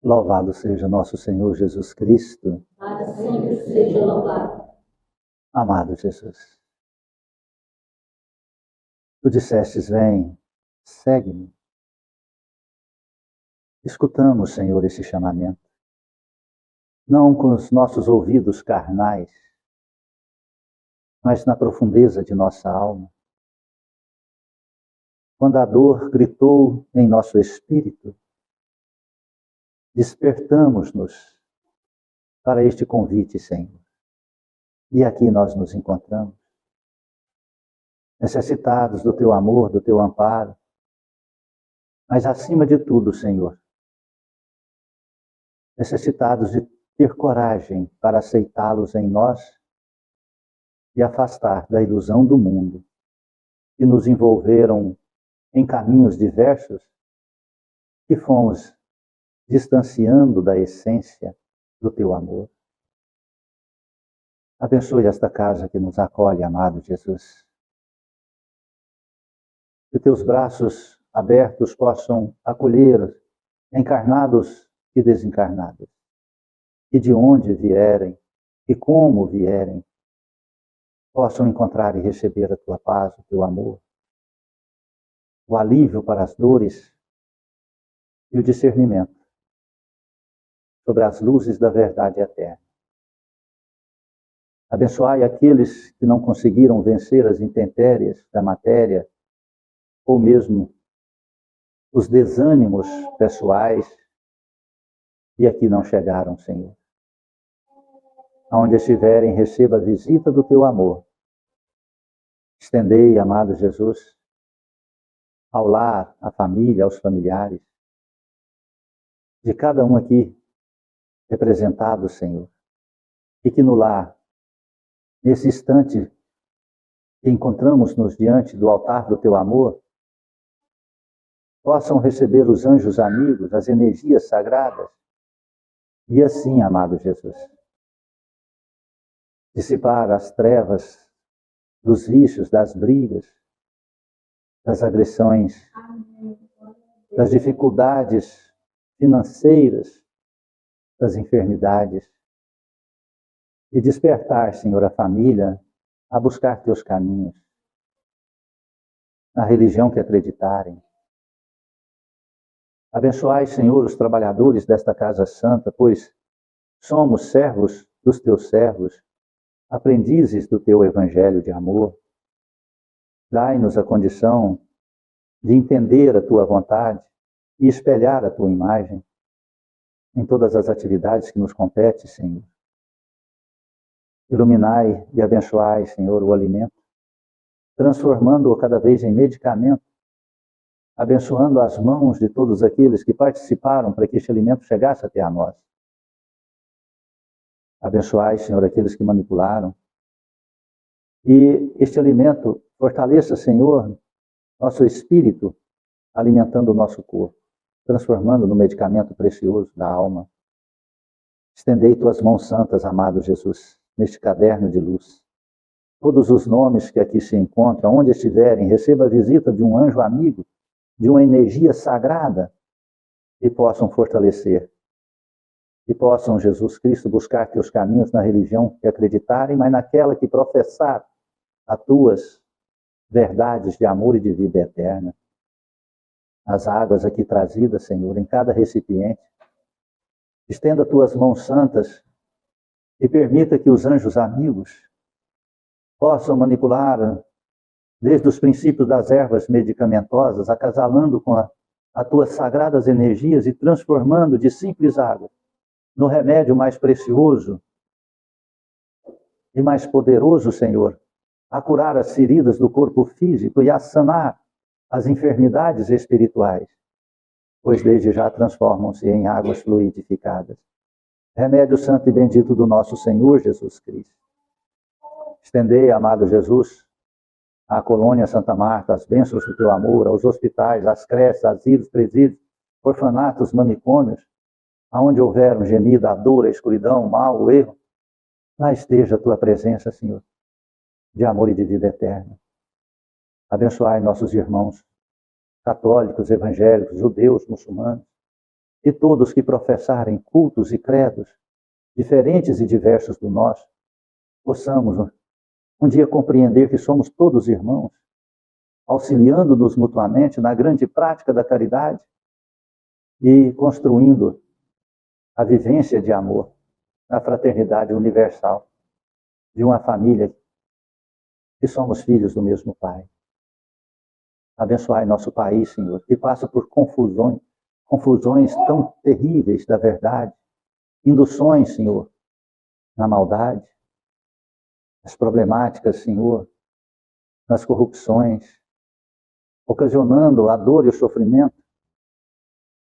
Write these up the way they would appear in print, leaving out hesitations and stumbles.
Louvado seja nosso Senhor Jesus Cristo. Para sempre seja louvado. Amado Jesus, tu dissestes, vem, segue-me. Escutamos, Senhor, esse chamamento, não com os nossos ouvidos carnais, mas na profundeza de nossa alma. Quando a dor gritou em nosso espírito, despertamos-nos para este convite, Senhor. E aqui nós nos encontramos, necessitados do teu amor, do teu amparo, mas acima de tudo, Senhor, necessitados de ter coragem para aceitá-los em nós e afastar da ilusão do mundo, que nos envolveram em caminhos diversos, que fomos distanciando da essência do teu amor. Abençoe esta casa que nos acolhe, amado Jesus. Que teus braços abertos possam acolher encarnados e desencarnados, e de onde vierem e como vierem, possam encontrar e receber a tua paz, o teu amor, o alívio para as dores e o discernimento sobre as luzes da verdade eterna. Abençoai aqueles que não conseguiram vencer as intempéries da matéria, ou mesmo os desânimos pessoais, e aqui não chegaram, Senhor. Aonde estiverem, receba a visita do teu amor. Estendei, amado Jesus, ao lar, à família, aos familiares, de cada um aqui representado, Senhor. E que no lar, nesse instante que encontramos-nos diante do altar do teu amor, possam receber os anjos amigos, as energias sagradas, e assim, amado Jesus, dissipar as trevas dos vícios, das brigas, das agressões, das dificuldades financeiras, das enfermidades, e despertar, Senhor, a família a buscar teus caminhos, na religião que acreditarem. Abençoai, Senhor, os trabalhadores desta casa santa, pois somos servos dos teus servos, aprendizes do teu evangelho de amor. Dai-nos a condição de entender a tua vontade e espelhar a tua imagem em todas as atividades que nos compete, Senhor. Iluminai e abençoai, Senhor, o alimento, transformando-o cada vez em medicamento, abençoando as mãos de todos aqueles que participaram para que este alimento chegasse até a nós. Abençoai, Senhor, aqueles que manipularam. E este alimento fortaleça, Senhor, nosso espírito, alimentando o nosso corpo, transformando no medicamento precioso da alma. Estendei tuas mãos santas, amado Jesus, neste caderno de luz. Todos os nomes que aqui se encontram, onde estiverem, receba a visita de um anjo amigo, de uma energia sagrada, e possam fortalecer. E possam, Jesus Cristo, buscar teus caminhos na religião que acreditarem, mas naquela que professar as tuas verdades de amor e de vida eterna. As águas aqui trazidas, Senhor, em cada recipiente. Estenda tuas mãos santas e permita que os anjos amigos possam manipular desde os princípios das ervas medicamentosas, acasalando com as tuas sagradas energias e transformando de simples água no remédio mais precioso e mais poderoso, Senhor, a curar as feridas do corpo físico e a sanar as enfermidades espirituais, pois desde já transformam-se em águas fluidificadas. Remédio santo e bendito do nosso Senhor Jesus Cristo. Estendei, amado Jesus, à colônia Santa Marta, as bênçãos do teu amor, aos hospitais, às creches, asilos, presídios, orfanatos, manicômios, aonde houver um gemido, a dor, a escuridão, o mal, o erro, lá esteja a tua presença, Senhor, de amor e de vida eterna. Abençoai nossos irmãos católicos, evangélicos, judeus, muçulmanos, e todos que professarem cultos e credos diferentes e diversos do nosso, possamos um dia compreender que somos todos irmãos, auxiliando-nos mutuamente na grande prática da caridade e construindo a vivência de amor na fraternidade universal de uma família que somos filhos do mesmo Pai. Abençoai nosso país, Senhor, que passa por confusões tão terríveis da verdade, induções, Senhor, na maldade, as problemáticas, Senhor, nas corrupções, ocasionando a dor e o sofrimento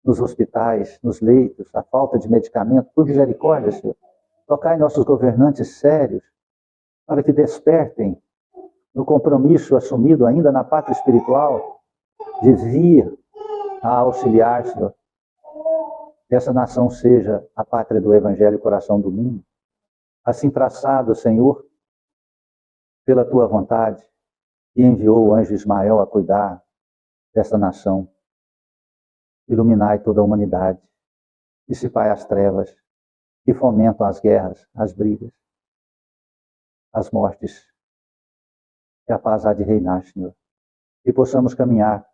nos hospitais, nos leitos, a falta de medicamento. Por misericórdia, Senhor, tocai nossos governantes sérios para que despertem no compromisso assumido ainda na pátria espiritual de vir a auxiliar, Senhor, que essa nação seja a pátria do Evangelho e coração do mundo. Assim traçado, Senhor, pela tua vontade, e enviou o anjo Ismael a cuidar dessa nação. Iluminai toda a humanidade, dissipai as trevas que fomentam as guerras, as brigas, as mortes. Que a paz há de reinar, Senhor. E possamos caminhar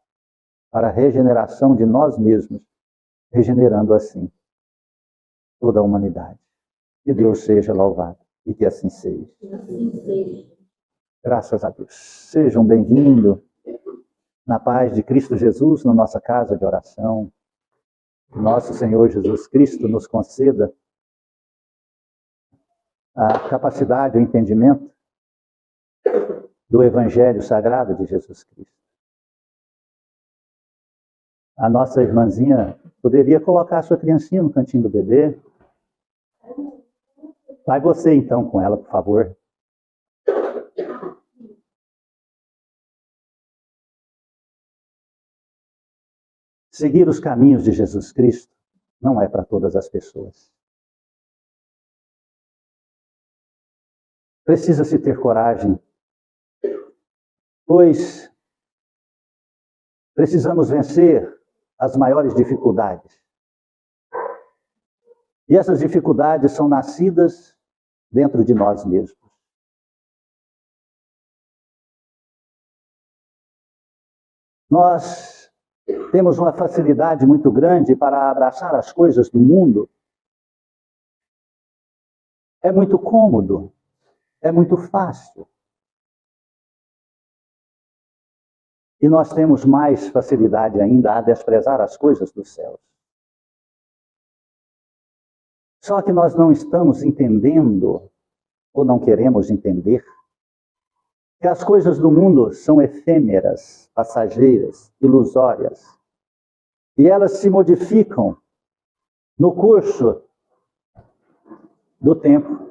para a regeneração de nós mesmos, regenerando assim toda a humanidade. Que Deus seja louvado e que assim seja. Graças a Deus. Sejam bem-vindos na paz de Cristo Jesus, na nossa casa de oração. Nosso Senhor Jesus Cristo nos conceda a capacidade, o entendimento do Evangelho Sagrado de Jesus Cristo. A nossa irmãzinha poderia colocar a sua criancinha no cantinho do bebê. Vai você então com ela, por favor. Seguir os caminhos de Jesus Cristo não é para todas as pessoas. Precisa-se ter coragem, pois precisamos vencer as maiores dificuldades. E essas dificuldades são nascidas dentro de nós mesmos. Nós temos uma facilidade muito grande para abraçar as coisas do mundo. É muito cômodo, é muito fácil. E nós temos mais facilidade ainda a desprezar as coisas dos céus. Só que nós não estamos entendendo, ou não queremos entender, que as coisas do mundo são efêmeras, passageiras, ilusórias. E elas se modificam no curso do tempo.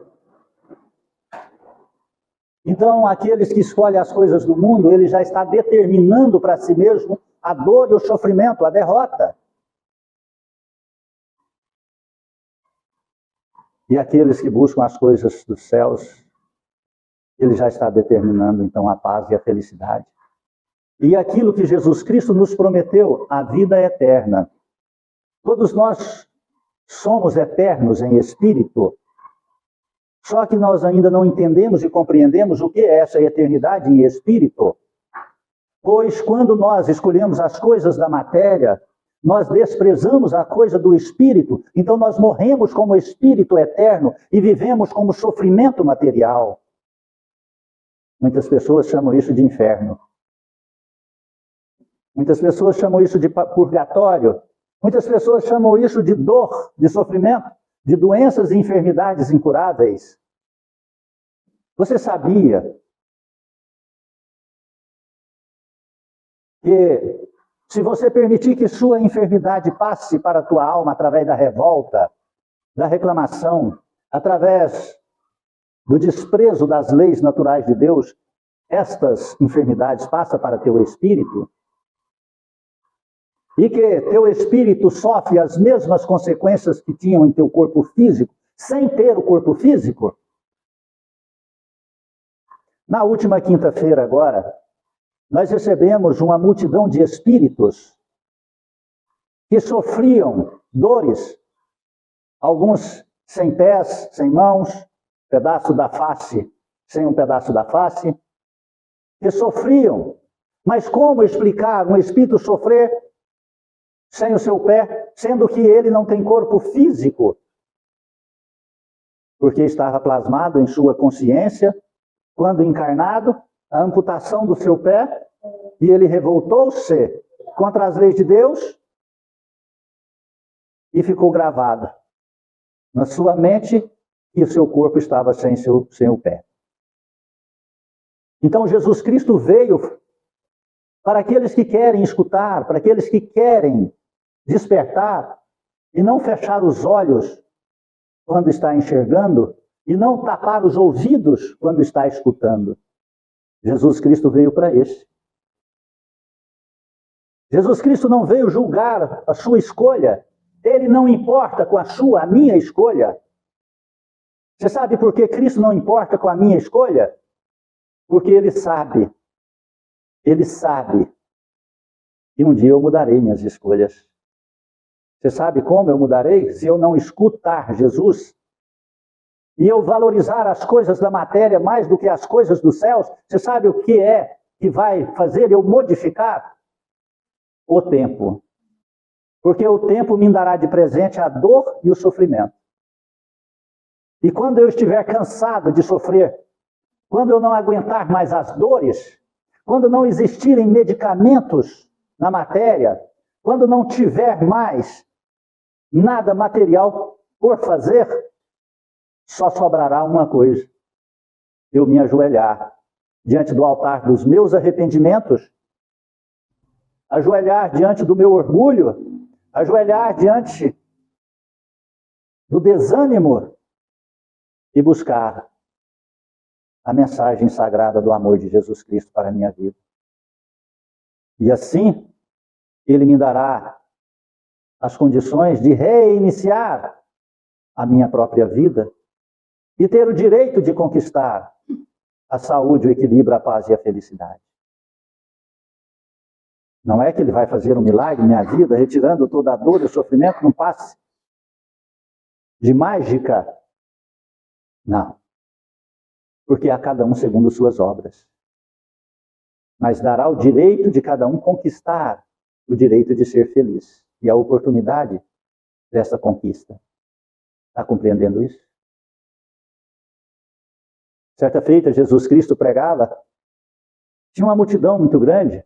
Então, aqueles que escolhem as coisas do mundo, ele já está determinando para si mesmo a dor e o sofrimento, a derrota. E aqueles que buscam as coisas dos céus, ele já está determinando, então, a paz e a felicidade. E aquilo que Jesus Cristo nos prometeu, a vida eterna. Todos nós somos eternos em espírito, só que nós ainda não entendemos e compreendemos o que é essa eternidade em espírito. Pois quando nós escolhemos as coisas da matéria, nós desprezamos a coisa do espírito, então nós morremos como espírito eterno e vivemos como sofrimento material. Muitas pessoas chamam isso de inferno. Muitas pessoas chamam isso de purgatório. Muitas pessoas chamam isso de dor, de sofrimento, de doenças e enfermidades incuráveis. Você sabia que se você permitir que sua enfermidade passe para a tua alma através da revolta, da reclamação, através do desprezo das leis naturais de Deus, estas enfermidades passam para teu espírito? E que teu espírito sofre as mesmas consequências que tinham em teu corpo físico, sem ter o corpo físico? Na última quinta-feira agora, nós recebemos uma multidão de espíritos que sofriam dores, alguns sem pés, sem mãos, pedaço da face, sem um pedaço da face, que sofriam. Mas como explicar um espírito sofrer sem o seu pé, sendo que ele não tem corpo físico? Porque estava plasmado em sua consciência, quando encarnado, a amputação do seu pé, e ele revoltou-se contra as leis de Deus e ficou gravado na sua mente que o seu corpo estava sem o pé. Então Jesus Cristo veio para aqueles que querem escutar, para aqueles que querem despertar e não fechar os olhos quando está enxergando e não tapar os ouvidos quando está escutando. Jesus Cristo veio para esse. Jesus Cristo não veio julgar a sua escolha. Ele não importa com a minha escolha. Você sabe por que Cristo não importa com a minha escolha? Porque Ele sabe que um dia eu mudarei minhas escolhas. Você sabe como eu mudarei? Se eu não escutar Jesus e eu valorizar as coisas da matéria mais do que as coisas dos céus. Você sabe o que é que vai fazer eu modificar? O tempo. Porque o tempo me dará de presente a dor e o sofrimento. E quando eu estiver cansado de sofrer, quando eu não aguentar mais as dores, quando não existirem medicamentos na matéria, quando não tiver mais nada material por fazer, só sobrará uma coisa: eu me ajoelhar diante do altar dos meus arrependimentos, ajoelhar diante do meu orgulho, ajoelhar diante do desânimo e buscar a mensagem sagrada do amor de Jesus Cristo para a minha vida. E assim, Ele me dará as condições de reiniciar a minha própria vida e ter o direito de conquistar a saúde, o equilíbrio, a paz e a felicidade. Não é que Ele vai fazer um milagre na minha vida, retirando toda a dor e o sofrimento num passe de mágica. Não. Porque a cada um segundo suas obras. Mas dará o direito de cada um conquistar o direito de ser feliz. E a oportunidade dessa conquista. Está compreendendo isso? Certa feita, Jesus Cristo pregava. Tinha uma multidão muito grande.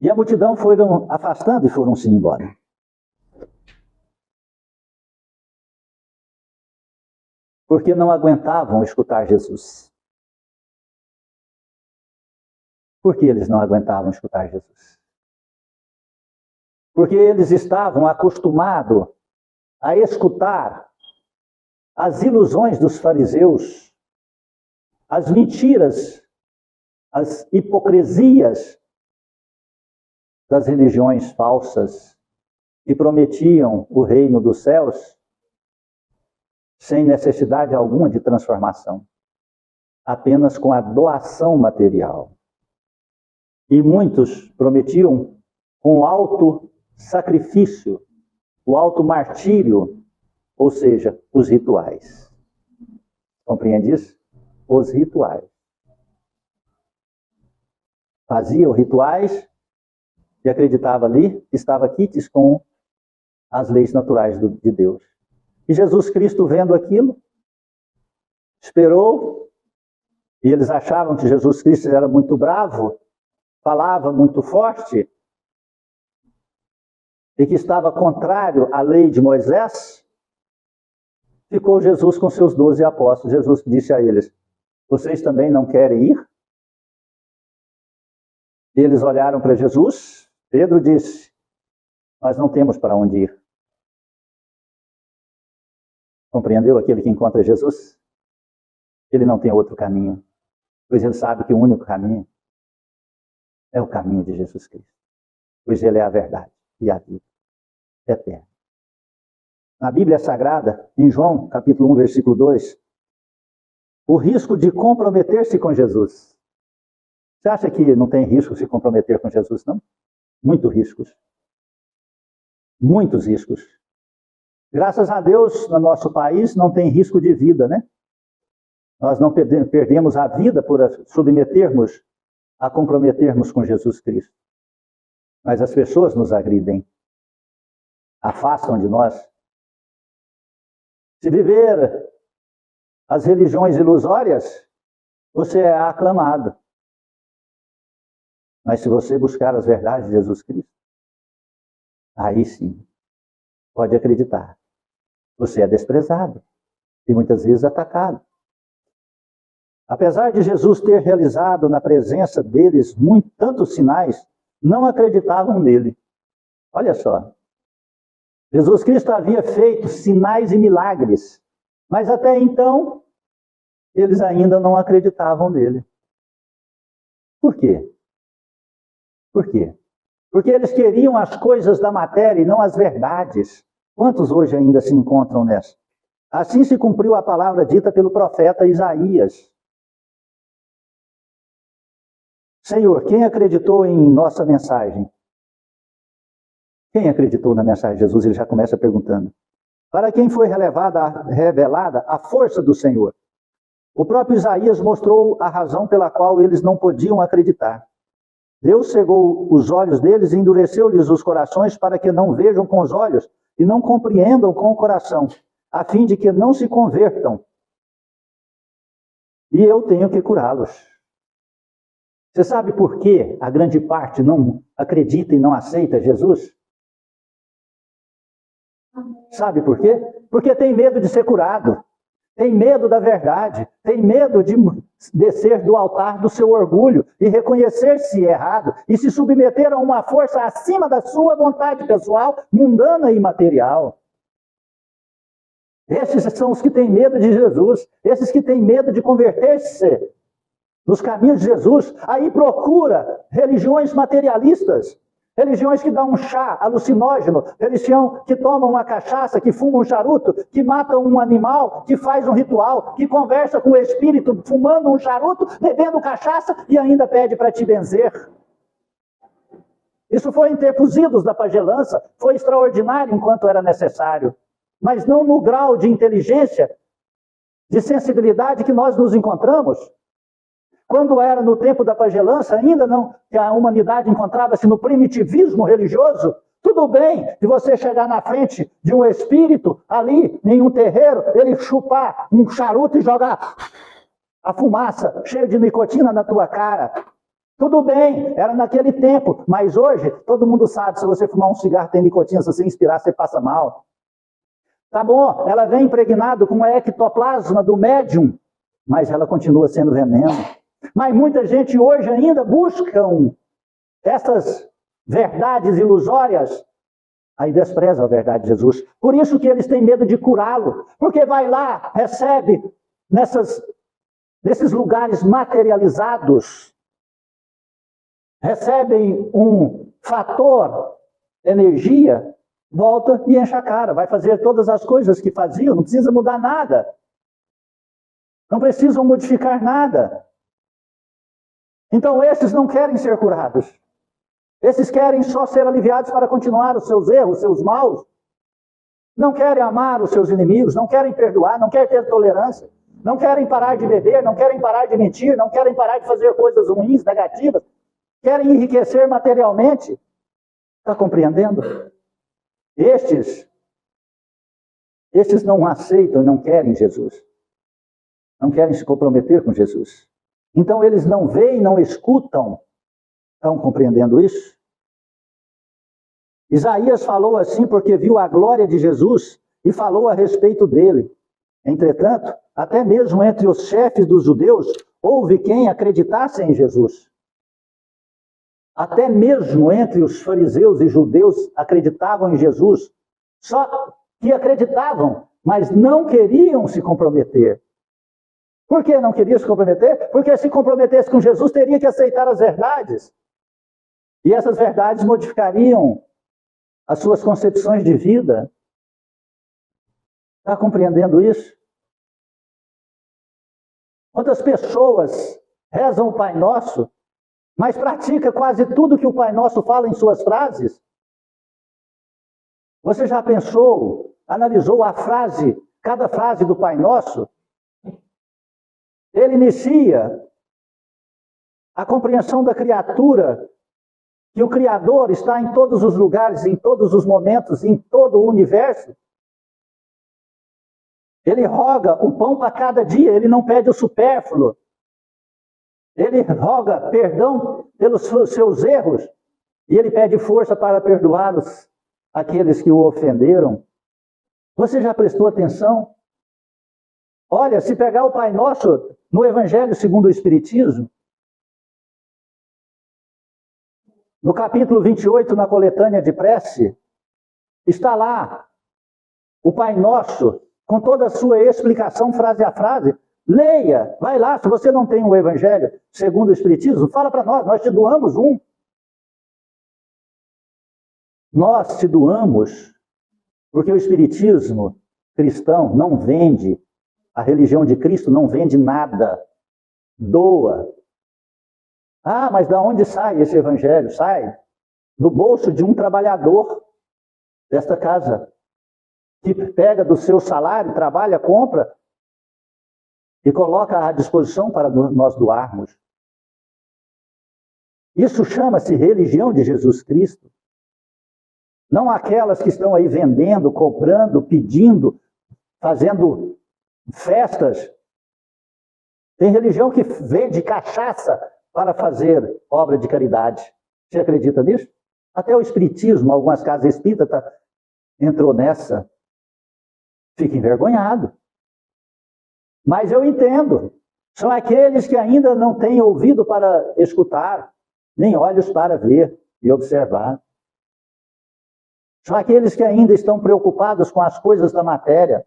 E a multidão foram afastando e foram-se embora. Porque não aguentavam escutar Jesus. Por que eles não aguentavam escutar Jesus? Porque eles estavam acostumados a escutar as ilusões dos fariseus, as mentiras, as hipocrisias das religiões falsas que prometiam o reino dos céus sem necessidade alguma de transformação, apenas com a doação material. E muitos prometiam com o alto sacrifício, o alto martírio, ou seja, os rituais. Compreende isso? Os rituais. Faziam rituais e acreditava ali que estava quites com as leis naturais de Deus. E Jesus Cristo, vendo aquilo, esperou, e eles achavam que Jesus Cristo era muito bravo, falava muito forte, e que estava contrário à lei de Moisés. Ficou Jesus com seus 12 apóstolos. Jesus disse a eles: vocês também não querem ir? E eles olharam para Jesus. Pedro disse: nós não temos para onde ir. Compreendeu aquele que encontra Jesus? Ele não tem outro caminho, pois ele sabe que o único caminho é o caminho de Jesus Cristo, pois ele é a verdade e a vida eterna. Na Bíblia Sagrada, em João, capítulo 1, versículo 2, o risco de comprometer-se com Jesus. Você acha que não tem risco de se comprometer com Jesus, não? Muitos riscos. Muitos riscos. Graças a Deus, no nosso país não tem risco de vida, né? Nós não perdemos a vida por submetermos a comprometermos com Jesus Cristo. Mas as pessoas nos agridem, afastam de nós. Se viver as religiões ilusórias, você é aclamado. Mas se você buscar as verdades de Jesus Cristo, aí sim, pode acreditar. Você é desprezado e muitas vezes atacado. Apesar de Jesus ter realizado na presença deles tantos sinais, não acreditavam nele. Olha só. Jesus Cristo havia feito sinais e milagres, mas até então, eles ainda não acreditavam nele. Por quê? Por quê? Porque eles queriam as coisas da matéria e não as verdades. Quantos hoje ainda se encontram nessa? Assim se cumpriu a palavra dita pelo profeta Isaías. Senhor, quem acreditou em nossa mensagem? Quem acreditou na mensagem de Jesus? Ele já começa perguntando. Para quem foi revelada a força do Senhor? O próprio Isaías mostrou a razão pela qual eles não podiam acreditar. Deus cegou os olhos deles e endureceu-lhes os corações para que não vejam com os olhos e não compreendam com o coração, a fim de que não se convertam. E eu tenho que curá-los. Você sabe por que a grande parte não acredita e não aceita Jesus? Sabe por quê? Porque tem medo de ser curado, tem medo da verdade, tem medo de descer do altar do seu orgulho e reconhecer-se errado e se submeter a uma força acima da sua vontade pessoal, mundana e material. Esses são os que têm medo de Jesus, esses que têm medo de converter-se nos caminhos de Jesus. Aí procura religiões materialistas, religiões que dão um chá alucinógeno, religião que toma uma cachaça, que fuma um charuto, que mata um animal, que faz um ritual, que conversa com o espírito fumando um charuto, bebendo cachaça e ainda pede para te benzer. Isso foi em tempos idos da pagelança, foi extraordinário enquanto era necessário, mas não no grau de inteligência, de sensibilidade que nós nos encontramos. Quando era no tempo da pagelança, ainda não, que a humanidade encontrava-se no primitivismo religioso, tudo bem de você chegar na frente de um espírito ali, em um terreiro, ele chupar um charuto e jogar a fumaça cheia de nicotina na tua cara. Tudo bem, era naquele tempo, mas hoje todo mundo sabe, se você fumar um cigarro tem nicotina, se você inspirar, você passa mal. Tá bom, ela vem impregnada com a ectoplasma do médium, mas ela continua sendo veneno. Mas muita gente hoje ainda buscam essas verdades ilusórias, aí despreza a verdade de Jesus. Por isso que eles têm medo de curá-lo, porque vai lá, recebe nesses lugares materializados, recebem um fator energia, volta e enche a cara, vai fazer todas as coisas que faziam, não precisa mudar nada, não precisam modificar nada. Então esses não querem ser curados. Esses querem só ser aliviados para continuar os seus erros, os seus maus. Não querem amar os seus inimigos, não querem perdoar, não querem ter tolerância. Não querem parar de beber, não querem parar de mentir, não querem parar de fazer coisas ruins, negativas. Querem enriquecer materialmente. Está compreendendo? Estes não aceitam, não querem Jesus. Não querem se comprometer com Jesus. Então eles não veem, não escutam. Estão compreendendo isso? Isaías falou assim porque viu a glória de Jesus e falou a respeito dele. Entretanto, até mesmo entre os chefes dos judeus, houve quem acreditasse em Jesus. Até mesmo entre os fariseus e judeus acreditavam em Jesus. Só que acreditavam, mas não queriam se comprometer. Por que não queria se comprometer? Porque se comprometesse com Jesus, teria que aceitar as verdades. E essas verdades modificariam as suas concepções de vida. Está compreendendo isso? Quantas pessoas rezam o Pai Nosso, mas pratica quase tudo que o Pai Nosso fala em suas frases? Você já pensou, analisou a frase, cada frase do Pai Nosso? Ele inicia a compreensão da criatura, que o Criador está em todos os lugares, em todos os momentos, em todo o universo. Ele roga o pão para cada dia, ele não pede o supérfluo. Ele roga perdão pelos seus erros e ele pede força para perdoá-los, aqueles que o ofenderam. Você já prestou atenção? Olha, se pegar o Pai Nosso no Evangelho segundo o Espiritismo, no capítulo 28, na coletânea de prece, está lá o Pai Nosso, com toda a sua explicação, frase a frase. Leia, vai lá, se você não tem o Evangelho segundo o Espiritismo, fala para nós te doamos um. Nós te doamos, porque o Espiritismo cristão não vende, a religião de Cristo não vende nada, doa. Ah, mas de onde sai esse Evangelho? Sai do bolso de um trabalhador desta casa, que pega do seu salário, trabalha, compra e coloca à disposição para nós doarmos. Isso chama-se religião de Jesus Cristo. Não aquelas que estão aí vendendo, cobrando, pedindo, fazendo festas. Tem religião que vende cachaça para fazer obra de caridade. Você acredita nisso? Até o Espiritismo, algumas casas espíritas, entrou nessa. Fica envergonhado. Mas eu entendo. São aqueles que ainda não têm ouvido para escutar, nem olhos para ver e observar. São aqueles que ainda estão preocupados com as coisas da matéria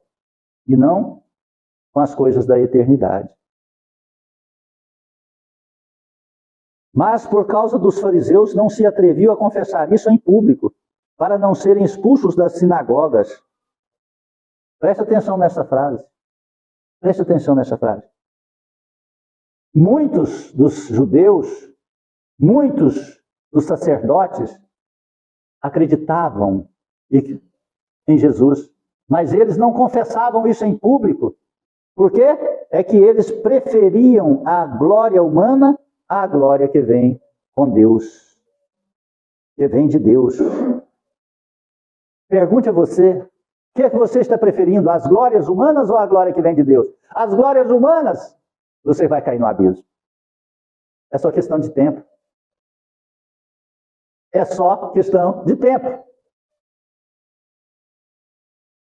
e não com as coisas da eternidade. Mas, por causa dos fariseus, não se atreviu a confessar isso em público, para não serem expulsos das sinagogas. Preste atenção nessa frase. Preste atenção nessa frase. Muitos dos judeus, muitos dos sacerdotes, acreditavam em Jesus, mas eles não confessavam isso em público. Por quê? É que eles preferiam a glória humana à glória que vem com Deus, que vem de Deus. Pergunte a você, o que é que você está preferindo, as glórias humanas ou a glória que vem de Deus? As glórias humanas, você vai cair no abismo. É só questão de tempo. É só questão de tempo.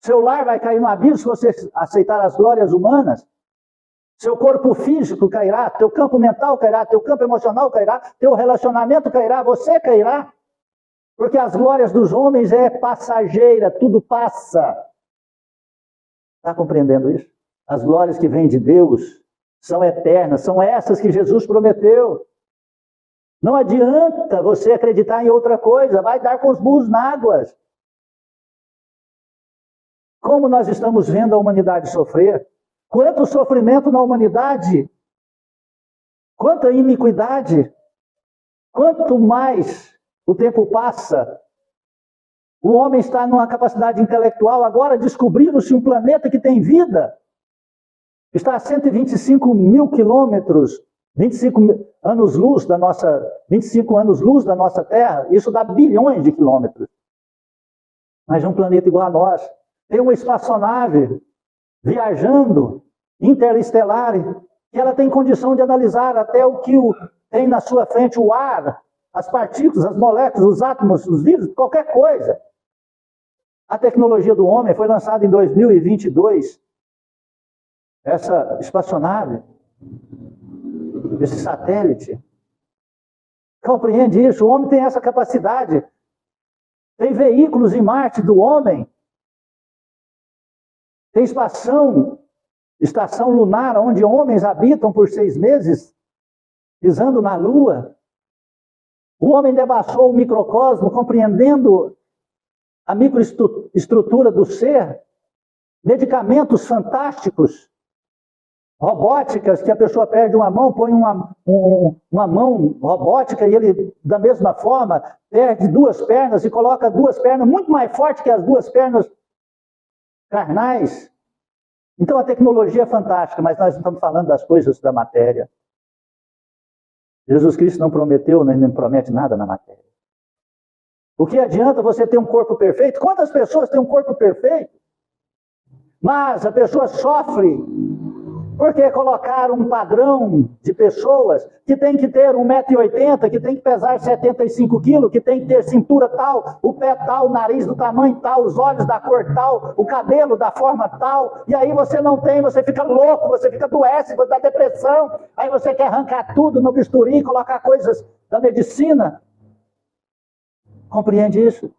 Seu lar vai cair no abismo se você aceitar as glórias humanas. Seu corpo físico cairá, teu campo mental cairá, teu campo emocional cairá, teu relacionamento cairá, você cairá. Porque as glórias dos homens é passageira, tudo passa. Está compreendendo isso? As glórias que vêm de Deus são eternas, são essas que Jesus prometeu. Não adianta você acreditar em outra coisa, vai dar com os burros na água. Como nós estamos vendo a humanidade sofrer? Quanto sofrimento na humanidade, quanta iniquidade, quanto mais o tempo passa, o homem está numa capacidade intelectual, agora descobriram-se um planeta que tem vida, está a 125 mil quilômetros, 25 anos-luz da nossa Terra, isso dá bilhões de quilômetros. Mas é um planeta igual a nós, tem uma espaçonave viajando, interestelar, que ela tem condição de analisar até o que tem na sua frente, o ar, as partículas, as moléculas, os átomos, os vírus, qualquer coisa. A tecnologia do homem foi lançada em 2022. Essa espaçonave, esse satélite, compreende isso? O homem tem essa capacidade. Tem veículos em Marte do homem. Tem estação lunar, onde homens habitam por 6 meses, pisando na Lua. O homem debaixou o microcosmo, compreendendo a microestrutura do ser, medicamentos fantásticos, robóticas que a pessoa perde uma mão, põe uma mão robótica e ele, da mesma forma, perde duas pernas e coloca duas pernas muito mais fortes que as duas pernas carnais. Então a tecnologia é fantástica, mas nós estamos falando das coisas da matéria. Jesus Cristo não prometeu, nem promete nada na matéria. O que adianta você ter um corpo perfeito? Quantas pessoas têm um corpo perfeito? Mas a pessoa sofre porque colocaram um padrão de pessoas que tem que ter 1,80 m, que tem que pesar 75 kg, que tem que ter cintura tal, o pé tal, o nariz do tamanho tal, os olhos da cor tal, o cabelo da forma tal, e aí você não tem, você fica louco, você fica doente, você dá depressão, aí você quer arrancar tudo no bisturi e colocar coisas da medicina. Compreende isso?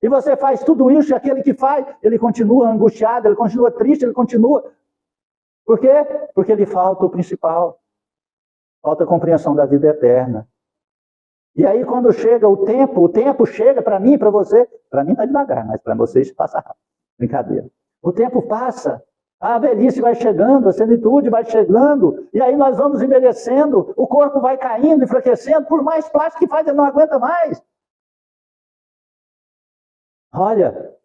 E você faz tudo isso, e aquele que faz, ele continua angustiado, ele continua triste, ele continua... Por quê? Porque lhe falta o principal. Falta a compreensão da vida eterna. E aí quando chega o tempo chega para mim e para você. Para mim está devagar, mas para vocês passa rápido. Brincadeira. O tempo passa. A velhice vai chegando, a senilitude vai chegando. E aí nós vamos envelhecendo. O corpo vai caindo, enfraquecendo. Por mais plástico que faz, ele não aguenta mais. Olha,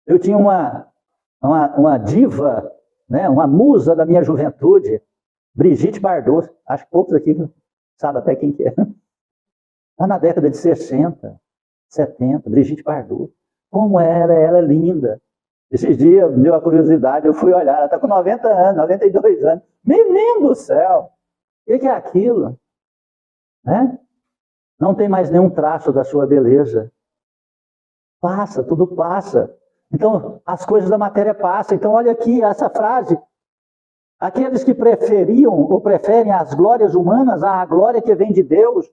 eu tinha uma diva, né, uma musa da minha juventude, Brigitte Bardot, acho que poucos aqui sabem até quem que é. Lá na década de 60, 70, Brigitte Bardot. Como era ela linda. Esses dias me deu a curiosidade, eu fui olhar, ela está com 90 anos, 92 anos. Menino do céu! O que é aquilo? Né? Não tem mais nenhum traço da sua beleza. Passa, tudo passa. Então, as coisas da matéria passam. Então, olha aqui essa frase. Aqueles que preferiam ou preferem as glórias humanas à glória que vem de Deus.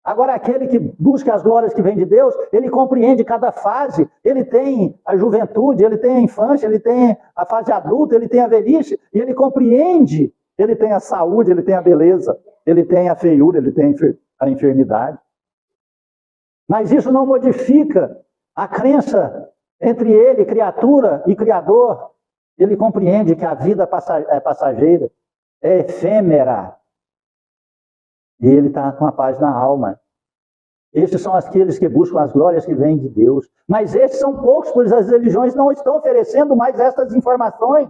Agora, aquele que busca as glórias que vem de Deus, ele compreende cada fase. Ele tem a juventude, ele tem a infância, ele tem a fase adulta, ele tem a velhice. E ele compreende. Ele tem a saúde, ele tem a beleza, ele tem a feiura, ele tem a enfermidade. Mas isso não modifica a crença entre ele, criatura e criador. Ele compreende que a vida é passageira, é efêmera. E ele está com a paz na alma. Esses são aqueles que buscam as glórias que vêm de Deus. Mas esses são poucos, pois as religiões não estão oferecendo mais essas informações.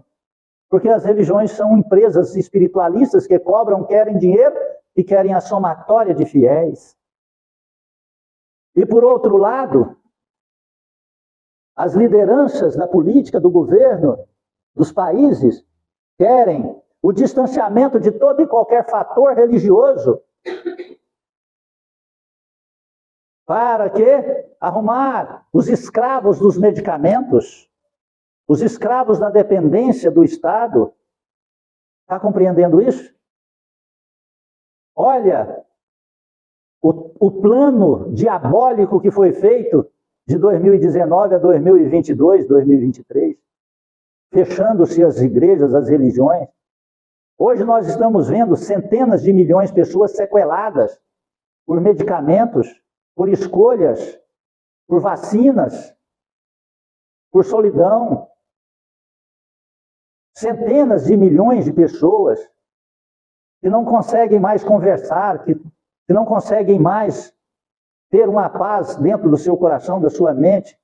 Porque as religiões são empresas espiritualistas que cobram, querem dinheiro e querem a somatória de fiéis. E por outro lado, as lideranças da política, do governo, dos países, querem o distanciamento de todo e qualquer fator religioso. Para quê? Arrumar os escravos dos medicamentos, os escravos da dependência do Estado. Está compreendendo isso? Olha, o plano diabólico que foi feito de 2019 a 2022, 2023, fechando-se as igrejas, as religiões. Hoje nós estamos vendo centenas de milhões de pessoas sequeladas por medicamentos, por escolhas, por vacinas, por solidão. Centenas de milhões de pessoas que não conseguem mais conversar, que não conseguem mais ter uma paz dentro do seu coração, da sua mente,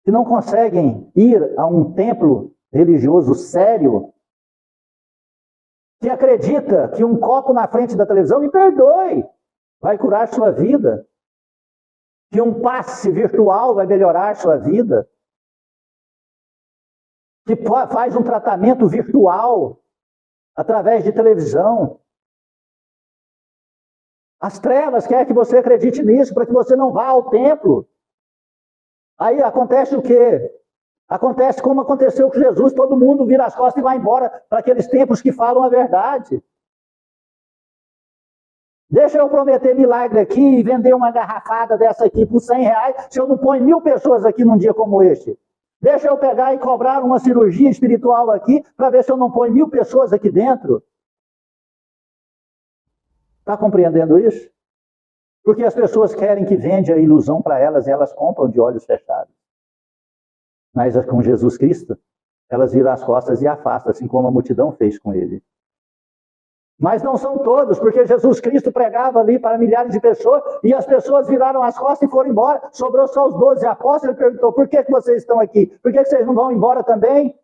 que não conseguem ir a um templo religioso sério, que acredita que um copo na frente da televisão, me perdoe, vai curar sua vida, que um passe virtual vai melhorar sua vida, que faz um tratamento virtual através de televisão. As trevas querem que você acredite nisso, para que você não vá ao templo. Aí acontece o quê? Acontece como aconteceu com Jesus, todo mundo vira as costas e vai embora para aqueles templos que falam a verdade. Deixa eu prometer milagre aqui e vender uma garrafada dessa aqui por R$100, se eu não ponho 1000 pessoas aqui num dia como este. Deixa eu pegar e cobrar uma cirurgia espiritual aqui, para ver se eu não ponho 1000 pessoas aqui dentro. Está compreendendo isso? Porque as pessoas querem que vende a ilusão para elas e elas compram de olhos fechados. Mas com Jesus Cristo, elas viram as costas e afastam, assim como a multidão fez com ele. Mas não são todos, porque Jesus Cristo pregava ali para milhares de pessoas, e as pessoas viraram as costas e foram embora. Sobrou só os 12 apóstolos. Ele perguntou: por que vocês estão aqui? Por que vocês não vão embora também?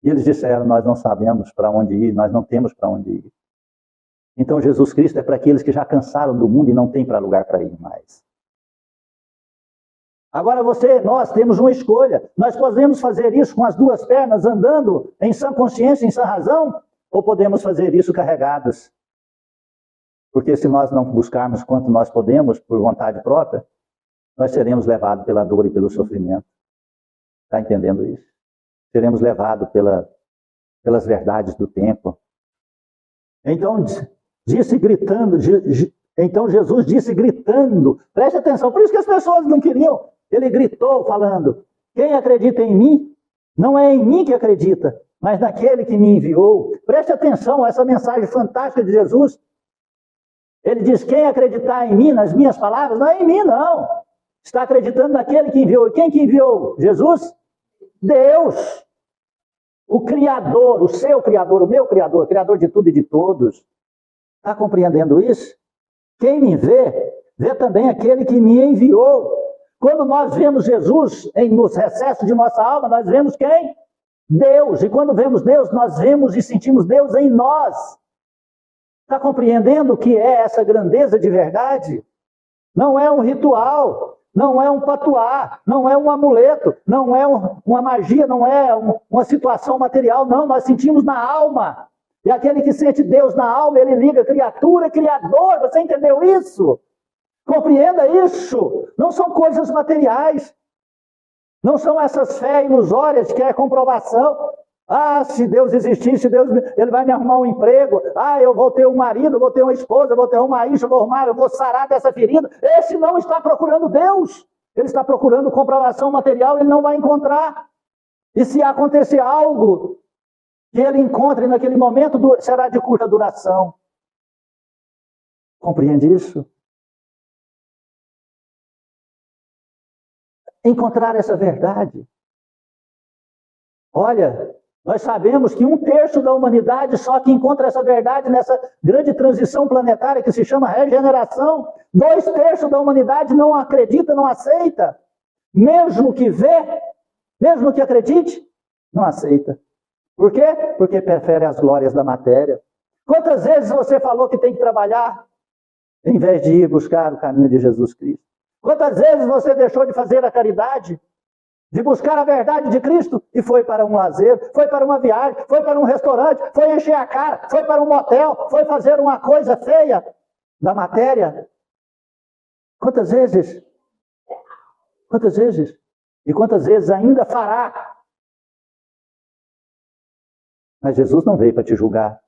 E eles disseram: nós não sabemos para onde ir, nós não temos para onde ir. Então Jesus Cristo é para aqueles que já cansaram do mundo e não tem para lugar para ir mais. Agora nós temos uma escolha. Nós podemos fazer isso com as duas pernas, andando em sã consciência, em sã razão, ou podemos fazer isso carregados. Porque se nós não buscarmos quanto nós podemos, por vontade própria, nós seremos levados pela dor e pelo sofrimento. Está entendendo isso? Seremos levados pelas verdades do tempo. Então, então Jesus disse gritando, preste atenção, por isso que as pessoas não queriam. Ele gritou falando: quem acredita em mim, não é em mim que acredita, mas naquele que me enviou. Preste atenção a essa mensagem fantástica de Jesus. Ele diz: quem acreditar em mim, nas minhas palavras, não é em mim não. Está acreditando naquele que enviou. E quem que enviou? Jesus? Deus. O Criador, o seu Criador, o meu Criador, Criador de tudo e de todos. Está compreendendo isso? Quem me vê, vê também aquele que me enviou. Quando nós vemos Jesus nos recessos de nossa alma, nós vemos quem? Deus. E quando vemos Deus, nós vemos e sentimos Deus em nós. Está compreendendo o que é essa grandeza de verdade? Não é um ritual, não é um patuá, não é um amuleto, não é uma magia, não é uma situação material, não, nós sentimos na alma. E aquele que sente Deus na alma, ele liga criatura, criador, você entendeu isso? Compreenda isso, não são coisas materiais, não são essas fé ilusórias que é comprovação. Ah, se Deus existisse, Ele vai me arrumar um emprego. Ah, eu vou ter um marido, vou ter uma esposa, vou ter uma isha, eu vou sarar dessa ferida. Esse não está procurando Deus. Ele está procurando comprovação material, ele não vai encontrar. E se acontecer algo que ele encontre naquele momento, será de curta duração. Compreende isso? Encontrar essa verdade. Olha, nós sabemos que 1/3 da humanidade só que encontra essa verdade nessa grande transição planetária que se chama regeneração. 2/3 da humanidade não acredita, não aceita. Mesmo que vê, mesmo que acredite, não aceita. Por quê? Porque prefere as glórias da matéria. Quantas vezes você falou que tem que trabalhar em vez de ir buscar o caminho de Jesus Cristo? Quantas vezes você deixou de fazer a caridade, de buscar a verdade de Cristo e foi para um lazer, foi para uma viagem, foi para um restaurante, foi encher a cara, foi para um motel, foi fazer uma coisa feia da matéria? Quantas vezes? Quantas vezes? E quantas vezes ainda fará? Mas Jesus não veio para te julgar.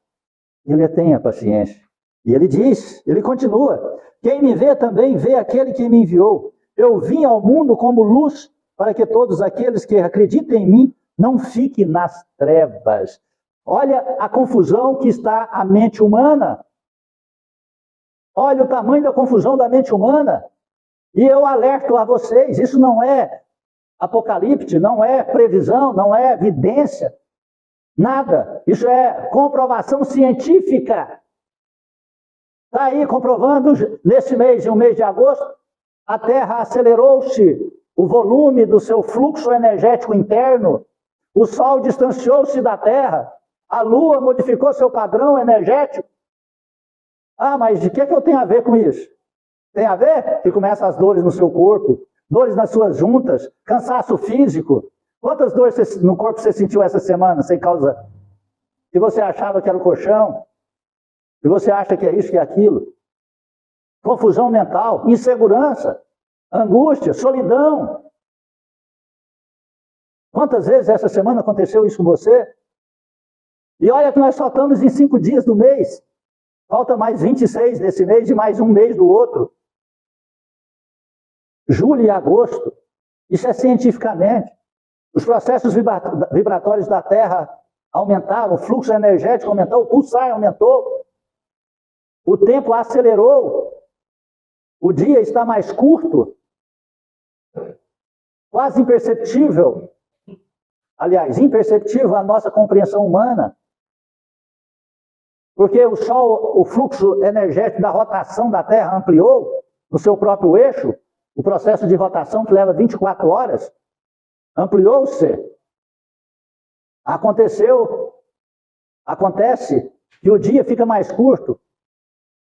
Ele tenha paciência. E ele diz, ele continua: quem me vê também vê aquele que me enviou. Eu vim ao mundo como luz, para que todos aqueles que acreditem em mim não fiquem nas trevas. Olha a confusão que está a mente humana. Olha o tamanho da confusão da mente humana. E eu alerto a vocês, isso não é apocalipse, não é previsão, não é evidência. Nada. Isso é comprovação científica. Está aí comprovando, nesse mês, no mês de agosto, a Terra acelerou-se, o volume do seu fluxo energético interno, o Sol distanciou-se da Terra, a Lua modificou seu padrão energético. Ah, mas de que eu tenho a ver com isso? Tem a ver que começam as dores no seu corpo, dores nas suas juntas, cansaço físico. Quantas dores no corpo você sentiu essa semana, sem causa? E você achava que era o colchão? E você acha que é isso, que é aquilo? Confusão mental, insegurança, angústia, solidão. Quantas vezes essa semana aconteceu isso com você? E olha que nós só estamos em 5 dias do mês. Falta mais 26 desse mês e mais um mês do outro. Julho e agosto. Isso é cientificamente. Os processos vibratórios da Terra aumentaram, o fluxo energético aumentou, o pulsar aumentou. O tempo acelerou. O dia está mais curto. Quase imperceptível. aliás, imperceptível à nossa compreensão humana. Porque o Sol, o fluxo energético da rotação da Terra ampliou no seu próprio eixo, o processo de rotação que leva 24 horas, ampliou-se. Acontece que o dia fica mais curto,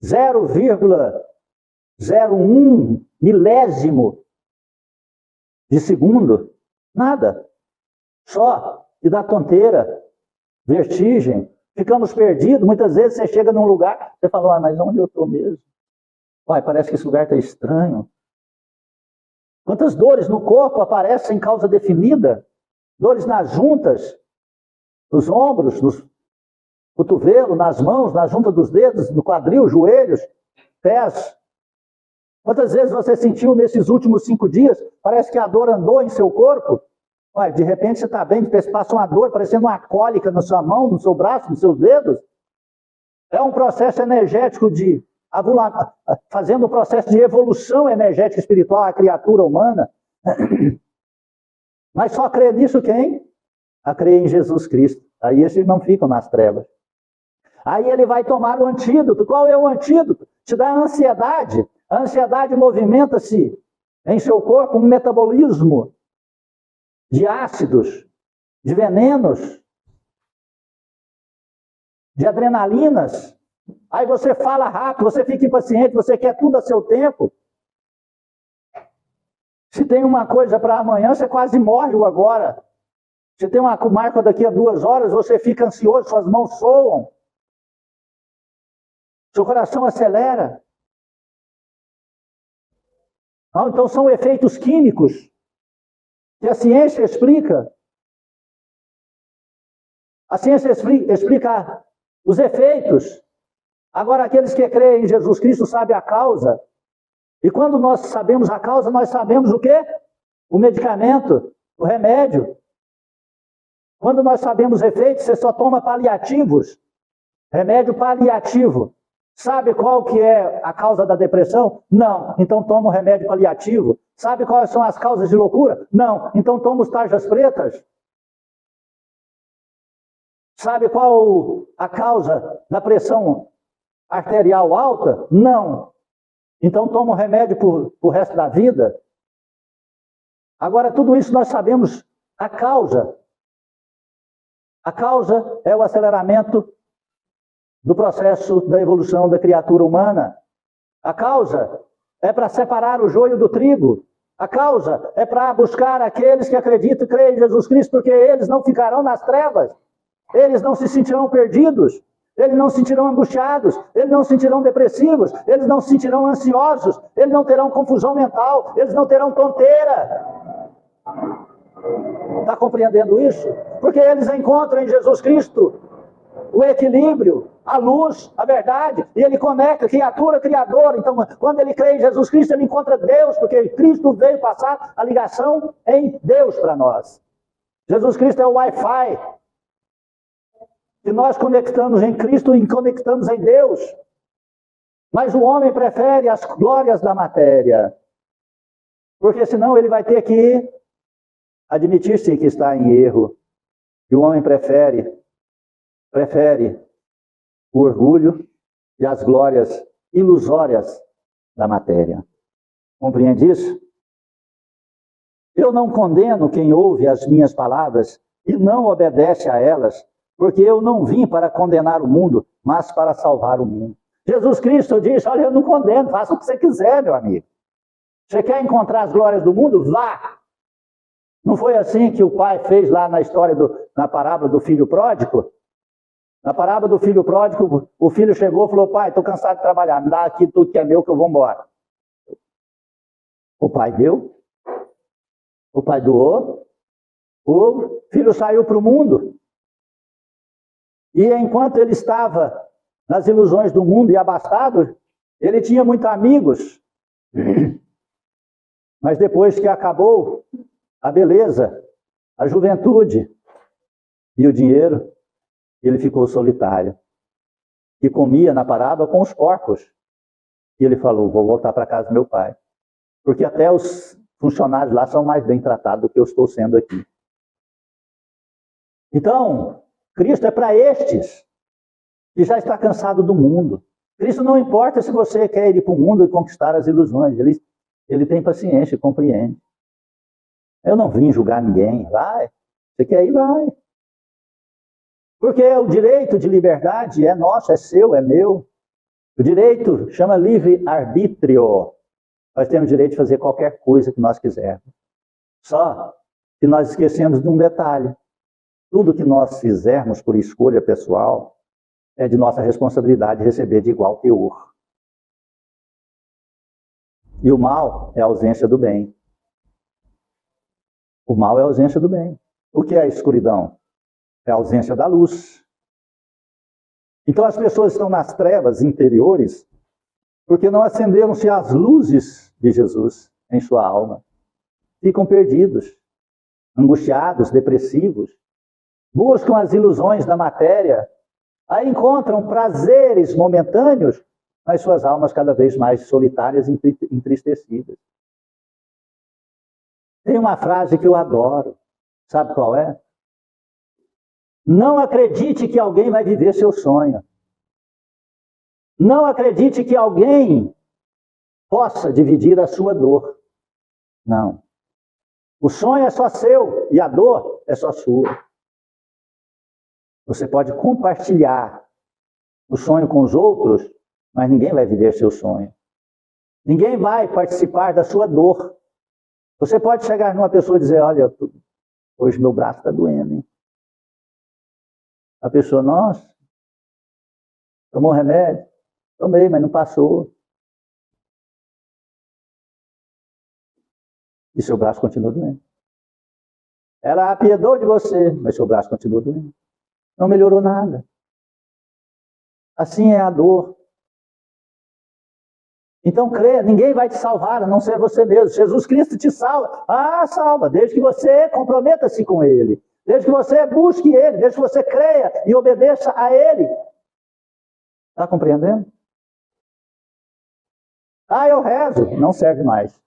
0,01 milésimo de segundo, nada. Só que dá tonteira, vertigem, ficamos perdidos. Muitas vezes você chega num lugar, você fala, mas onde eu estou mesmo? Uai, parece que esse lugar está estranho. Quantas dores no corpo aparecem sem causa definida? Dores nas juntas, nos ombros, nos cotovelos, nas mãos, na junta dos dedos, no quadril, joelhos, pés. Quantas vezes você sentiu nesses últimos 5 dias, parece que a dor andou em seu corpo? Ué, de repente você está bem, passa uma dor, parecendo uma cólica na sua mão, no seu braço, nos seus dedos. É um processo energético fazendo um processo de evolução energética espiritual à criatura humana. Mas só crê nisso quem? A crer em Jesus Cristo. Aí esses não ficam nas trevas. Aí ele vai tomar o antídoto. Qual é o antídoto? Te dá ansiedade. A ansiedade movimenta-se em seu corpo um metabolismo de ácidos, de venenos, de adrenalinas. Aí você fala rápido, você fica impaciente, você quer tudo a seu tempo. Se tem uma coisa para amanhã, você quase morre agora. Se tem uma marca daqui a 2 horas, você fica ansioso, suas mãos soam. Seu coração acelera. Então são efeitos químicos que a ciência explica. A ciência explica os efeitos. Agora, aqueles que creem em Jesus Cristo sabem a causa. E quando nós sabemos a causa, nós sabemos o quê? O medicamento, o remédio. Quando nós sabemos efeitos, você só toma paliativos. Remédio paliativo. Sabe qual que é a causa da depressão? Não. Então toma o remédio paliativo. Sabe quais são as causas de loucura? Não. Então toma os tarjas pretas. Sabe qual a causa da pressão arterial alta? Não. Então toma o remédio pro resto da vida. Agora, tudo isso nós sabemos a causa. A causa é o aceleramento do processo da evolução da criatura humana. A causa é para separar o joio do trigo. A causa é para buscar aqueles que acreditam e creem em Jesus Cristo, porque eles não ficarão nas trevas. Eles não se sentirão perdidos. Eles não se sentirão angustiados, eles não se sentirão depressivos, eles não se sentirão ansiosos, eles não terão confusão mental, eles não terão tonteira. Está compreendendo isso? Porque eles encontram em Jesus Cristo o equilíbrio, a luz, a verdade, e ele conecta criatura, criador. Então, quando ele crê em Jesus Cristo, ele encontra Deus, porque Cristo veio passar a ligação em Deus para nós. Jesus Cristo é o Wi-Fi. E nós conectamos em Cristo e conectamos em Deus. Mas o homem prefere as glórias da matéria. Porque senão ele vai ter que admitir-se que está em erro. E o homem prefere o orgulho e as glórias ilusórias da matéria. Compreende isso? Eu não condeno quem ouve as minhas palavras e não obedece a elas, porque eu não vim para condenar o mundo, mas para salvar o mundo. Jesus Cristo disse, olha, eu não condeno, faça o que você quiser, meu amigo. Você quer encontrar as glórias do mundo? Vá! Não foi assim que o pai fez lá na história, na parábola do filho pródigo? Na parábola do filho pródigo, o filho chegou e falou, pai, estou cansado de trabalhar, me dá aqui tudo que é meu que eu vou embora. O pai deu, o pai doou, o filho saiu para o mundo. E enquanto ele estava nas ilusões do mundo e abastado, ele tinha muitos amigos. Mas depois que acabou a beleza, a juventude e o dinheiro, ele ficou solitário. E comia na parábola com os porcos. E ele falou, vou voltar para casa do meu pai. Porque até os funcionários lá são mais bem tratados do que eu estou sendo aqui. Então, Cristo é para estes que já está cansado do mundo. Cristo não importa se você quer ir para o mundo e conquistar as ilusões. Ele tem paciência e compreende. Eu não vim julgar ninguém. Vai. Você quer ir? Vai. Porque o direito de liberdade é nosso, é seu, é meu. O direito chama livre-arbítrio. Nós temos direito de fazer qualquer coisa que nós quisermos. Só que nós esquecemos de um detalhe. Tudo que nós fizermos por escolha pessoal é de nossa responsabilidade receber de igual teor. E o mal é a ausência do bem. O mal é a ausência do bem. O que é a escuridão? É a ausência da luz. Então as pessoas estão nas trevas interiores porque não acenderam-se as luzes de Jesus em sua alma. Ficam perdidos, angustiados, depressivos, buscam as ilusões da matéria, aí encontram prazeres momentâneos, mas suas almas cada vez mais solitárias e entristecidas. Tem uma frase que eu adoro, sabe qual é? Não acredite que alguém vai viver seu sonho. Não acredite que alguém possa dividir a sua dor. Não. O sonho é só seu e a dor é só sua. Você pode compartilhar o sonho com os outros, mas ninguém vai viver seu sonho. Ninguém vai participar da sua dor. Você pode chegar numa pessoa e dizer, olha, hoje meu braço está doendo, hein? A pessoa, nossa, tomou remédio? Tomei, mas não passou. E seu braço continua doendo. Ela apiedou de você, mas seu braço continua doendo. Não melhorou nada. Assim é a dor. Então creia, ninguém vai te salvar, a não ser você mesmo. Jesus Cristo te salva. Ah, salva, desde que você comprometa-se com Ele. Desde que você busque Ele, desde que você creia e obedeça a Ele. Está compreendendo? Ah, eu rezo. Não serve mais.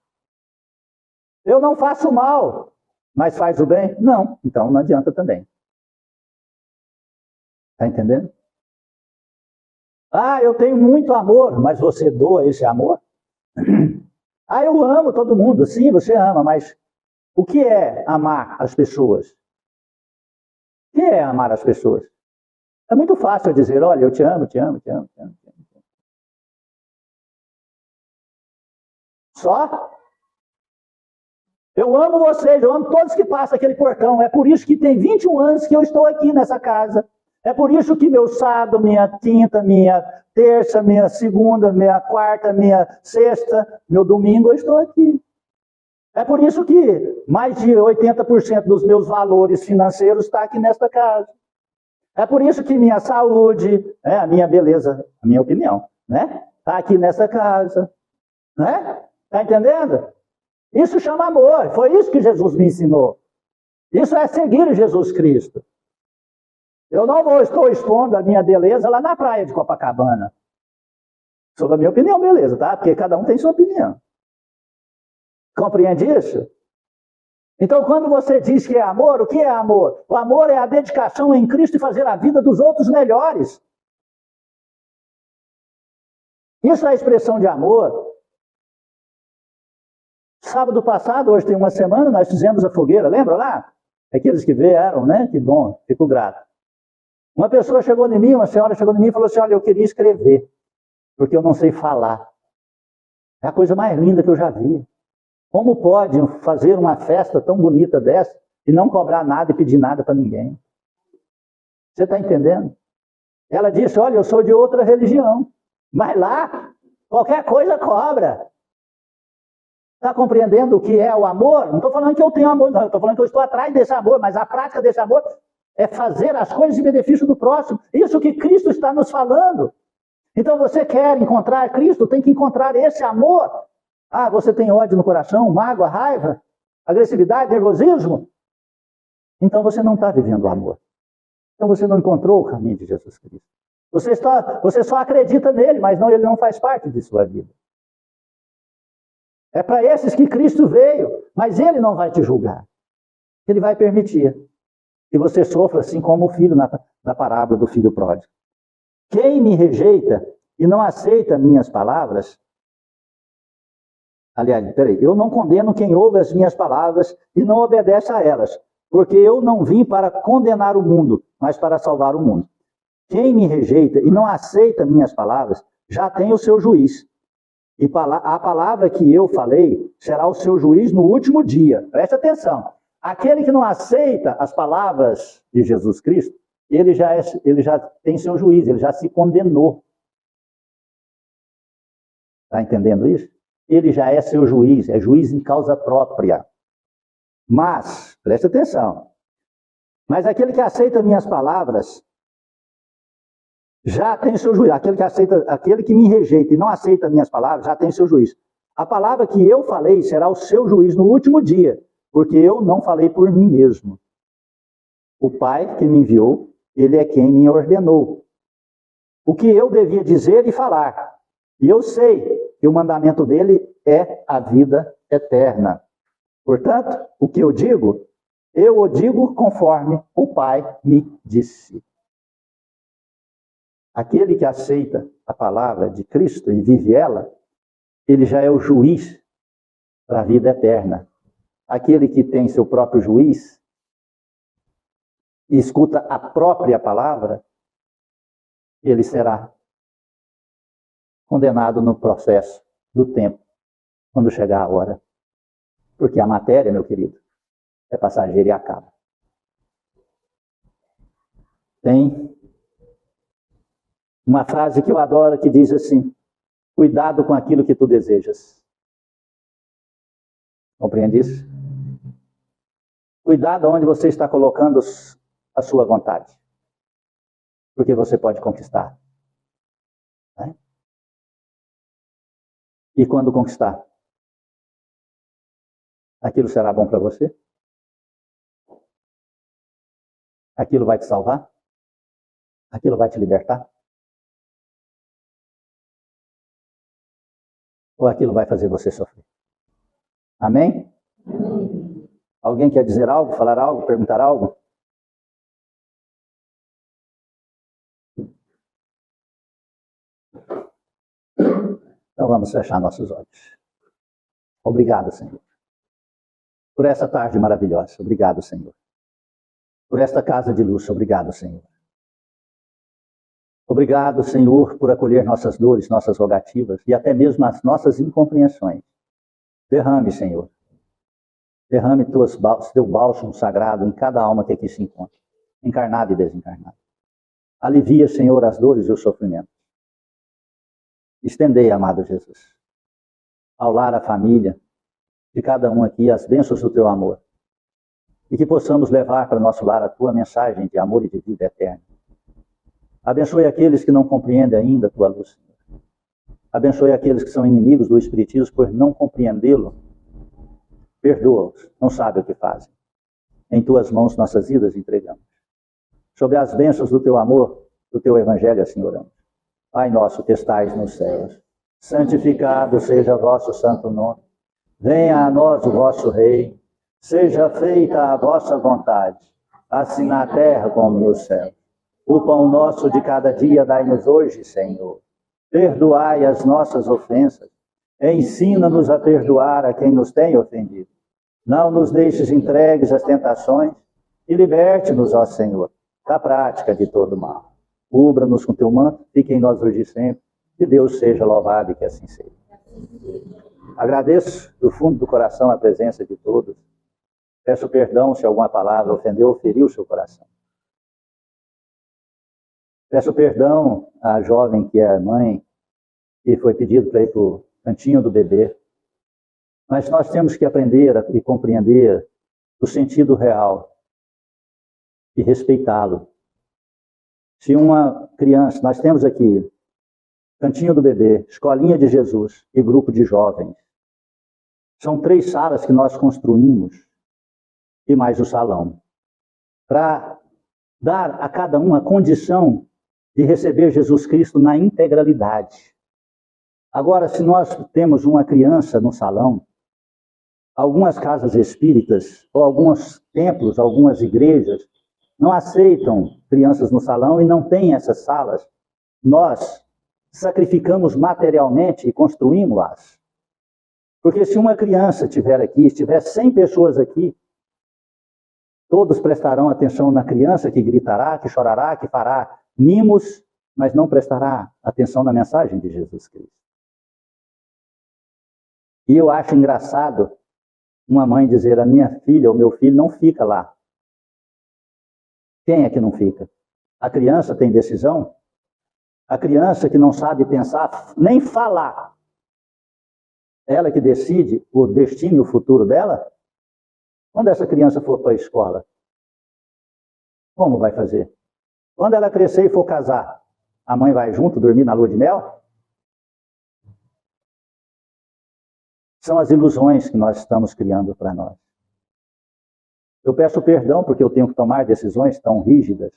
Eu não faço mal, mas faz o bem? Não. Então não adianta também. Está entendendo? Ah, eu tenho muito amor, mas você doa esse amor? Ah, eu amo todo mundo. Sim, você ama, mas o que é amar as pessoas? O que é amar as pessoas? É muito fácil dizer, olha, eu te amo, te amo, te amo, te amo, te amo. Só? Eu amo vocês, eu amo todos que passam aquele portão. É por isso que tem 21 anos que eu estou aqui nessa casa. É por isso que meu sábado, minha quinta, minha terça, minha segunda, minha quarta, minha sexta, meu domingo eu estou aqui. É por isso que mais de 80% dos meus valores financeiros está aqui nesta casa. É por isso que minha saúde, a minha beleza, a minha opinião, né? Está aqui nessa casa. Né? Está entendendo? Isso chama amor. Foi isso que Jesus me ensinou. Isso é seguir Jesus Cristo. Eu não estou expondo a minha beleza lá na praia de Copacabana. Sobre a minha opinião, beleza, tá? Porque cada um tem sua opinião. Compreende isso? Então, quando você diz que é amor, o que é amor? O amor é a dedicação em Cristo e fazer a vida dos outros melhores. Isso é a expressão de amor. Sábado passado, hoje tem uma semana, nós fizemos a fogueira, lembra lá? Aqueles que vieram, né? Que bom, fico grato. Uma pessoa chegou em mim, uma senhora chegou em mim e falou assim, olha, eu queria escrever, porque eu não sei falar. É a coisa mais linda que eu já vi. Como pode fazer uma festa tão bonita dessa e não cobrar nada e pedir nada para ninguém? Você está entendendo? Ela disse, olha, eu sou de outra religião, mas lá qualquer coisa cobra. Está compreendendo o que é o amor? Não estou falando que eu tenho amor, não. Estou falando que eu estou atrás desse amor, mas a prática desse amor é fazer as coisas em benefício do próximo. Isso que Cristo está nos falando. Então você quer encontrar Cristo, tem que encontrar esse amor. Ah, você tem ódio no coração, mágoa, raiva, agressividade, nervosismo? Então você não está vivendo o amor. Então você não encontrou o caminho de Jesus Cristo. Você só acredita nele, mas ele não faz parte de sua vida. É para esses que Cristo veio, mas ele não vai te julgar. Ele vai permitir que você sofra assim como o filho na parábola do filho pródigo. Quem me rejeita e não aceita minhas palavras, aliás, eu não condeno quem ouve as minhas palavras e não obedece a elas, porque eu não vim para condenar o mundo, mas para salvar o mundo. Quem me rejeita e não aceita minhas palavras, já tem o seu juiz. E a palavra que eu falei será o seu juiz no último dia. Preste atenção. Aquele que não aceita as palavras de Jesus Cristo, ele já tem seu juiz, ele já se condenou. Está entendendo isso? Ele já é seu juiz, é juiz em causa própria. Mas, preste atenção, mas aquele que aceita minhas palavras já tem seu juiz. Aquele que me rejeita e não aceita minhas palavras já tem seu juiz. A palavra que eu falei será o seu juiz no último dia, porque eu não falei por mim mesmo. O Pai que me enviou, ele é quem me ordenou o que eu devia dizer e falar. E eu sei que o mandamento dele é a vida eterna. Portanto, o que eu o digo conforme o Pai me disse. Aquele que aceita a palavra de Cristo e vive ela, ele já é o juiz para a vida eterna. Aquele que tem seu próprio juiz e escuta a própria palavra, ele será condenado no processo do tempo, quando chegar a hora. Porque a matéria, meu querido, é passageira e acaba. Tem uma frase que eu adoro que diz assim: cuidado com aquilo que tu desejas. Compreende isso? Cuidado onde você está colocando a sua vontade. Porque você pode conquistar. Né? E quando conquistar, aquilo será bom para você? Aquilo vai te salvar? Aquilo vai te libertar? Ou aquilo vai fazer você sofrer? Amém? Amém. Alguém quer dizer algo, falar algo, perguntar algo? Então vamos fechar nossos olhos. Obrigado, Senhor, por essa tarde maravilhosa. Obrigado, Senhor, por esta casa de luz. Obrigado, Senhor. Obrigado, Senhor, por acolher nossas dores, nossas rogativas e até mesmo as nossas incompreensões. Derrame, Senhor. Derrame teu bálsamo sagrado em cada alma que aqui se encontra, encarnada e desencarnada. Alivia, Senhor, as dores e os sofrimentos. Estendei, amado Jesus, ao lar, à família de cada um aqui, as bênçãos do teu amor. E que possamos levar para nosso lar a tua mensagem de amor e de vida eterna. Abençoe aqueles que não compreendem ainda a tua luz, Senhor. Abençoe aqueles que são inimigos do Espiritismo por não compreendê-lo. Perdoa-os, não sabem o que fazem. Em tuas mãos nossas vidas entregamos. Sob as bênçãos do teu amor, do teu evangelho, assim oramos. Pai nosso que estais nos céus, santificado seja o vosso santo nome. Venha a nós o vosso reino. Seja feita a vossa vontade, assim na terra como no céu. O pão nosso de cada dia dai-nos hoje, Senhor. Perdoai as nossas ofensas. Ensina-nos a perdoar a quem nos tem ofendido. Não nos deixes entregues às tentações e liberte-nos, ó Senhor, da prática de todo mal. Cubra-nos com teu manto, fique em nós hoje e sempre. Que Deus seja louvado e que assim seja. Agradeço do fundo do coração a presença de todos. Peço perdão se alguma palavra ofendeu ou feriu o seu coração. Peço perdão à jovem que é mãe, que foi pedido para ir para o cantinho do bebê. Mas nós temos que aprender e compreender o sentido real e respeitá-lo. Se uma criança, nós temos aqui cantinho do bebê, escolinha de Jesus e grupo de jovens. São 3 salas que nós construímos e mais o salão, para dar a cada um a condição de receber Jesus Cristo na integralidade. Agora, se nós temos uma criança no salão, algumas casas espíritas, ou alguns templos, algumas igrejas, não aceitam crianças no salão e não têm essas salas, nós sacrificamos materialmente e construímos-las. Porque se uma criança estiver aqui, estiver 100 pessoas aqui, todos prestarão atenção na criança que gritará, que chorará, que fará mimos, mas não prestará atenção na mensagem de Jesus Cristo. E eu acho engraçado uma mãe dizer, a minha filha ou meu filho não fica lá. Quem é que não fica? A criança tem decisão? A criança que não sabe pensar, nem falar, ela que decide o destino e o futuro dela? Quando essa criança for para a escola, como vai fazer? Quando ela crescer e for casar, a mãe vai junto dormir na lua de mel? São as ilusões que nós estamos criando para nós. Eu peço perdão porque eu tenho que tomar decisões tão rígidas.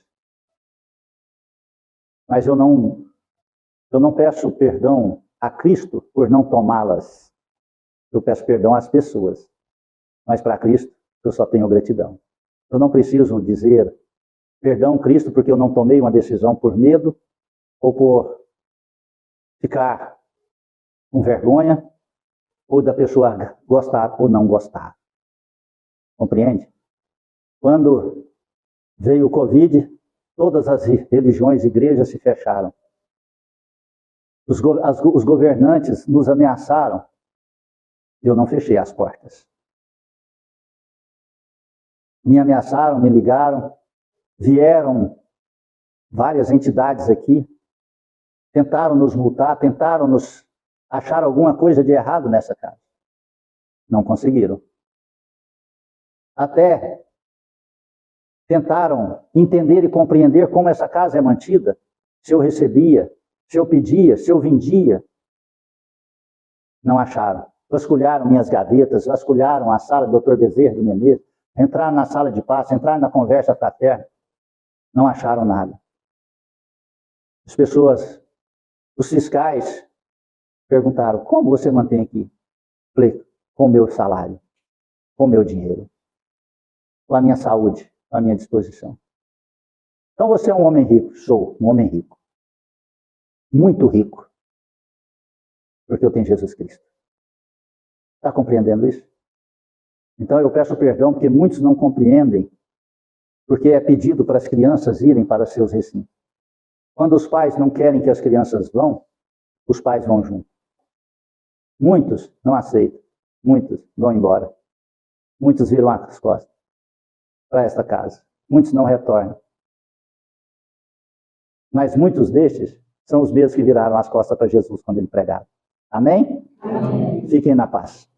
Mas eu não peço perdão a Cristo por não tomá-las. Eu peço perdão às pessoas. Mas para Cristo, eu só tenho gratidão. Eu não preciso dizer perdão, Cristo, porque eu não tomei uma decisão por medo ou por ficar com vergonha ou da pessoa gostar ou não gostar. Compreende? Quando veio o Covid, todas as religiões e igrejas se fecharam. Os governantes nos ameaçaram. Eu não fechei as portas. Me ameaçaram, me ligaram, vieram várias entidades aqui, tentaram nos multar, tentaram nos achar alguma coisa de errado nessa casa. Não conseguiram. Até tentaram entender e compreender como essa casa é mantida, se eu recebia, se eu pedia, se eu vendia. Não acharam. Vasculharam minhas gavetas, vasculharam a sala do Dr. Bezerra de Menezes, entraram na sala de passe, entraram na conversa fraterna. Não acharam nada. As pessoas, os fiscais, perguntaram, como você mantém aqui? Falei, com o meu salário, com o meu dinheiro, com a minha saúde à minha disposição. Então você é um homem rico? Sou um homem rico. Muito rico. Porque eu tenho Jesus Cristo. Está compreendendo isso? Então eu peço perdão porque muitos não compreendem, porque é pedido para as crianças irem para seus recintos. Quando os pais não querem que as crianças vão, os pais vão junto. Muitos não aceitam, muitos vão embora. Muitos viram as costas para esta casa. Muitos não retornam. Mas muitos destes são os mesmos que viraram as costas para Jesus quando ele pregava. Amém? Amém. Fiquem na paz.